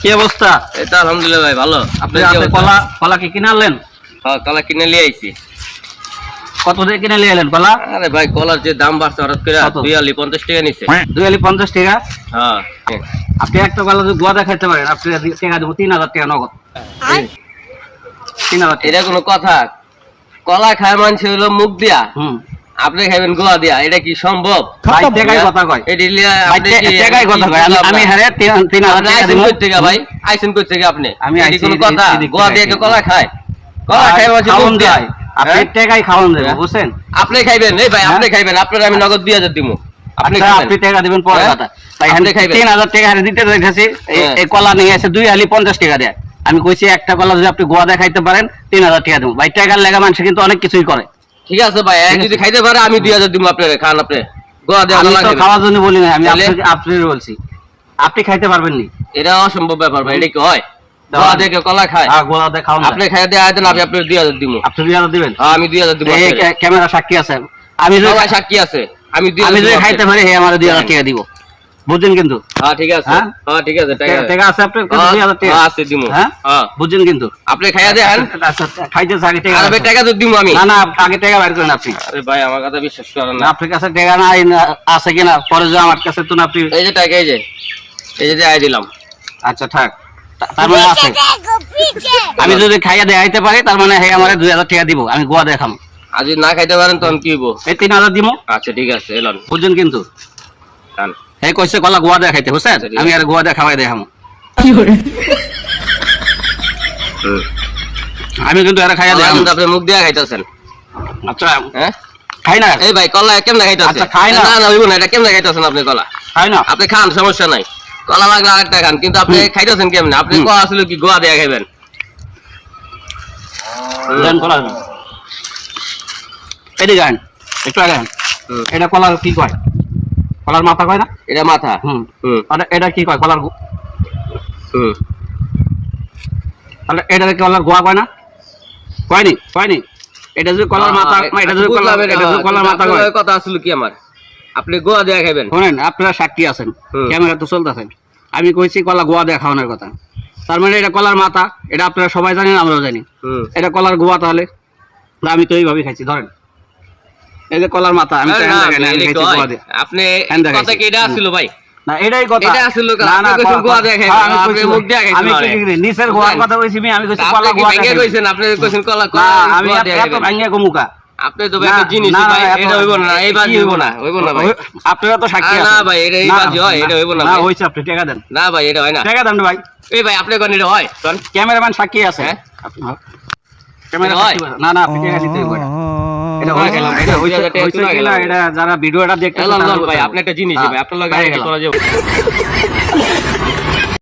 কি অবস্থা? এই তো আলহামদুলিল্লাহ ভাই ভালো। আপনি কলা কি কিনে আনলেন? হ্যাঁ কলা কিনে নিয়ে আইছি। কত দিয়ে কিনে নিয়ে এলেন কলা? আরে ভাই কলার যে দাম বাড়ছে হঠাৎ করে 250 টাকা নিছে। 250 টাকা? হ্যাঁ আপনি একটা কলা যদি গোয়া দেখাইতে পারেন আপনি টাকা দেবো 3000 টাকা নগদ। 3000 এটা কোনো কথা? কলা খায় মানুষ হইলো মুখ দিয়া, আপনি খাইবেন গোয়া দিয়া, এটা কি সম্ভব? ভাই টাকাই কথা কয়। এটা লিয়া আপনি কি টাকাই কথা কয়? আমি হারে 3000 টাকা আইছেন দেব। কই থেকে ভাই? আইছেন কই থেকে আপনি? আমি এটা কোনো কথা? গোয়া দিয়ে কলা খায়? কলা খায় মানুষ মুখ দিয়া। আপনি টাকাই খাওয়ান দেবেন বুঝছেন? আপনি খাইবেন, এই ভাই আপনি খাইবেন, আপনার আমি নগদ 2000 দিমু। আপনি টাকা দিবেন পরে কথা। ভাই আপনি খাইবেন 3000 টাকা হারে দিতে যাইতাছি। এই কলা নিয়ে এসে 2 হালি 50 টাকা দেয়। আমি কইছি একটা কলা যদি আপনি গোয়া দেখাইতে পারেন 3000 টাকা দেব। ভাই টাকার লাগা মানুষ কিন্তু অনেক কিছুই করে। ঠিক আছে ভাই, যদি খাইতে পারে আমি 2000 দিমু আপনারে, খান আপনি। গোয়া দিয়ে আমি কলা তো খাইবেন। খাওয়ার জন্য বলি না, আমি আপনাদের বলছি। আপনি খাইতে পারবেন নি? এটা অসম্ভব ব্যাপার ভাই, এটা কি হয়? গোয়া দিয়ে কলা খায়? হ্যাঁ গোয়া দিয়ে খাওয়ান। আপনি খাইতে দিয়ে আইতেন, আমি আপনার 2000 দিমু। আপনি 2000 দিবেন? হ্যাঁ আমি 2000 দিমু। এই ক্যামেরা সাক্ষী আছে। আমি যদি সবাই সাক্ষী আছে, আমি 2000 আমি যদি দিমু। খাইতে পারি হে আমার 2000 টাকা দিব। বুঝছেন কিন্তু? হ্যাঁ ঠিক আছে, হ্যাঁ ঠিক আছে, টাকা আছে আপনার কাছে 2000 টাকা? হ্যাঁ আছে দিমু। হ্যাঁ হ্যাঁ বুঝছেন কিন্তু? আপনি খাইয়া দেন। আচ্ছা খাইতে আগে টাকা। আরে টাকা তো দিমু আমি। না না আগে টাকা বের করেন আপনি। আরে ভাই আমার কথা বিশ্বাস করেন না না। আপনার কাছে টাকা নাই আছে কিনা পরে যে আমার কাছে তো না আপনি। এই যে টাকা, এই যে আই দিলাম। আচ্ছা থাক, তার মানে আছে। আমি যদি খাইয়া দেখাইতে পারি তার মানে হে আমার 2000 টাকা দিব, আমি গোয়া দেখাম। আর যদি না খাইতে পারেন তখন কি হইব? এই 3000 দিব। আচ্ছা ঠিক আছে এলন। বুঝছেন কিন্তু? খান। হে কইছে কলা গোয়া দেখাইতে বুঝছেন? আমি আর গোয়া দেখাবাই দেখাম। আমি কিন্তু আর খাইয়া দেখাম। আপনি মুখ দিয়া খাইতেছেন। আচ্ছা হ্যাঁ খাই না। এই ভাই কলা কেমনে খাইতেছেন? আচ্ছা খাই না। না না হইব না, এটা কেমনে খাইতেছেন আপনি কলা? খাই না। আপনি খান, সমস্যা নাই। কলা লাগলে আরেকটা খান, কিন্তু আপনি খাইতেছেন কেমনে? আপনি কোয়া আসলে কি গোয়া দিয়া খাইবেন? দেন কলা। এদিকে আন একটু আগে আন। এটা কলার কি কয়? কলার মাথা কয় না? এটা মাথা। আর এটা কি কয়? কলার তাহলে এটা কলার গোয়া কয় না? কয়নি কয়নি? এটা যদি কলার মাথা, এটা যদি কলার মাথা কয়। কথা আসলে কি আমার? আপনি গোয়া দিয়া খাইবেন? শুনেন আপনারা সাক্ষী আছেন, ক্যামেরা তো চলতেছেন। আমি কইছি কলা গোয়া দিয়ে খাওয়ানোর কথা, তার মানে এটা কলার মাথা। এটা আপনারা সবাই জানেন, আমরাও জানি। এটা কলার গোয়া, তাহলে আমি তো এইভাবেই খাইছি। ধরেন এই যে কলার মাথা, আমি আপনি কথা কি এটা আসছিল ভাই? না এটাই কথা। এটা আসছিল না না গোয়া দিয়া খাইবেন, আপনি মুখ দিয়া খাইছেন। আমি কি নিচের গোয়ার কথা কইছি, আমি কইছি কলা গোয়া দিয়ে কইছেন। আপনি কইছেন কলা আমি এত ভাঙিয়া কমুকা। আপনি তো ভাই একটা জিনিস ভাই, এটা হইব না, এই বাজি হইব না, হইব না ভাই। আপনারা তো সাক্ষী আছেন। না ভাই এটা এই বাজি হয়, এটা হইব না না ভাই। হইছে, আপনি টাকা দেন। না ভাই এটা হয় না, টাকা দেন ভাই। এই ভাই আপনি কোন এটা হয়? কোন ক্যামেরাম্যান সাক্ষী আছে? ক্যামেরা সাক্ষী। না না আপনি টাকা দিতে হইব না। এটা হয়ে গেল, এটা হইছে কিনা এটা যারা ভিডিওটা দেখতে চান ভাই, আপনি একটা জিনিস ভাই, আপনার লগে করা যাবে।